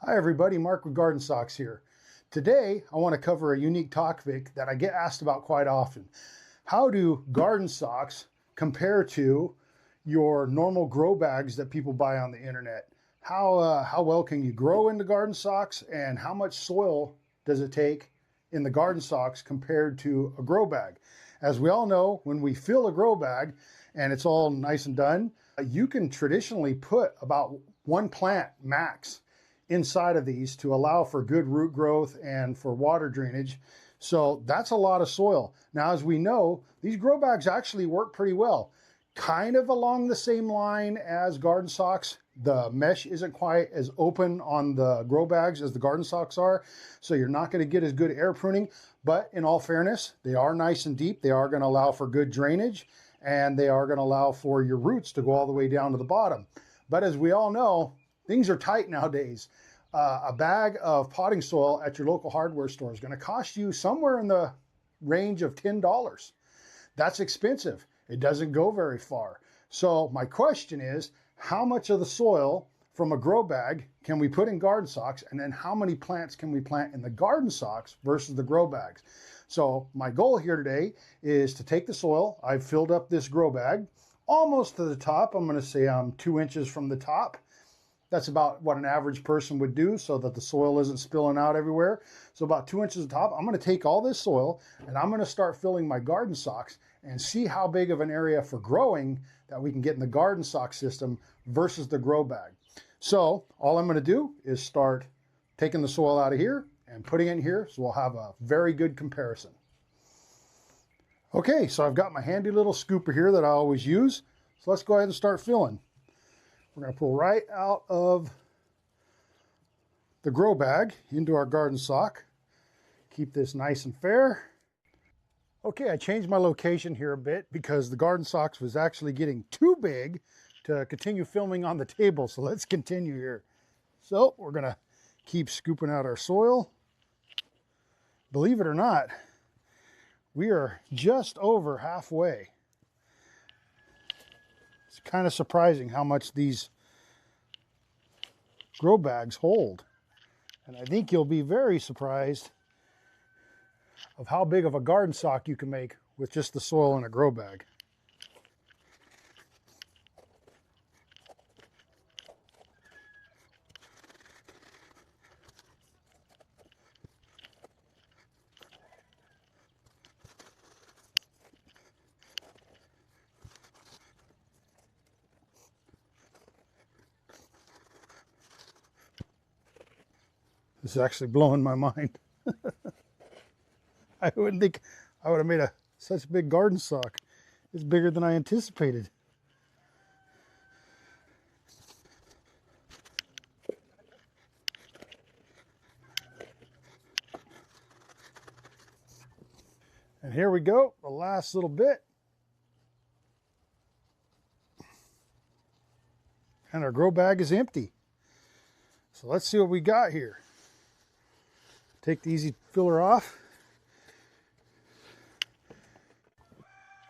Hi everybody, Mark with GardenSoxx here. Today I want to cover a unique topic that I get asked about quite often. How do GardenSoxx compare to your normal grow bags that people buy on the internet? How well can you grow into GardenSoxx, and how much soil does it take in the GardenSoxx compared to a grow bag? As we all know, when we fill a grow bag and it's all nice and done, you can traditionally put about one plant max inside of these to allow for good root growth and for water drainage. So that's a lot of soil. Now, as we know, these grow bags actually work pretty well. Kind of along the same line as GardenSoxx. The mesh isn't quite as open on the grow bags as the GardenSoxx are, so you're not going to get as good air pruning. But in all fairness, they are nice and deep. They are going to allow for good drainage, and they are going to allow for your roots to go all the way down to the bottom. But as we all know, things are tight nowadays. A bag of potting soil at your local hardware store is going to cost you somewhere in the range of $10. That's expensive. It doesn't go very far. So my question is, how much of the soil from a grow bag can we put in GardenSoxx, and then how many plants can we plant in the GardenSoxx versus the grow bags? So my goal here today is to take the soil. I've filled up this grow bag almost to the top. I'm going to say I'm 2 inches from the top. That's about what an average person would do so that the soil isn't spilling out everywhere. So about 2 inches at the top. I'm going to take all this soil and I'm going to start filling my GardenSoxx and see how big of an area for growing that we can get in the GardenSoxx system versus the grow bag. So all I'm going to do is start taking the soil out of here and putting it in here, so we'll have a very good comparison. Okay, so I've got my handy little scooper here that I always use. So let's go ahead and start filling. We're going to pull right out of the grow bag into our GardenSoxx. Keep this nice and fair. Okay, I changed my location here a bit because the GardenSoxx was actually getting too big to continue filming on the table. So let's continue here. So we're going to keep scooping out our soil. Believe it or not, we are just over halfway. It's kind of surprising how much these grow bags hold. And I think you'll be very surprised of how big of a GardenSoxx you can make with just the soil in a grow bag. This is actually blowing my mind. I wouldn't think I would have made such a big GardenSoxx. It's bigger than I anticipated. And here we go, the last little bit. And our grow bag is empty. So let's see what we got here. Take the easy filler off.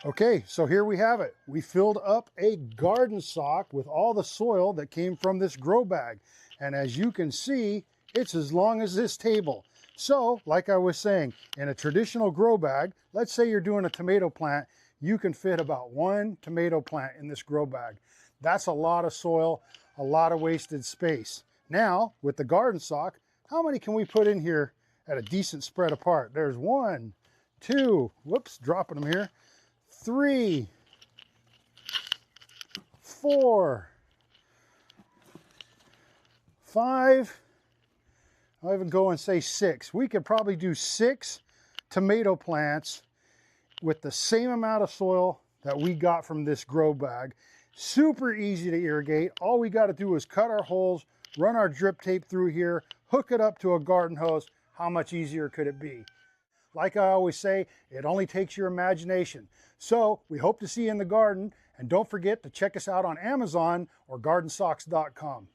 Okay, so here we have it. We filled up a GardenSoxx with all the soil that came from this grow bag. And as you can see, it's as long as this table. So, like I was saying, in a traditional grow bag, let's say you're doing a tomato plant, you can fit about one tomato plant in this grow bag. That's a lot of soil, a lot of wasted space. Now, with the GardenSoxx, how many can we put in here at a decent spread apart? There's 1, 2, whoops, dropping them here, 3, 4, 5, I'll even go and say 6. We could probably do 6 tomato plants with the same amount of soil that we got from this grow bag. Super easy to irrigate. All we got to do is cut our holes, run our drip tape through here, hook it up to a garden hose. How much easier could it be? Like I always say, it only takes your imagination. So we hope to see you in the garden, and don't forget to check us out on Amazon or GardenSoxx.com.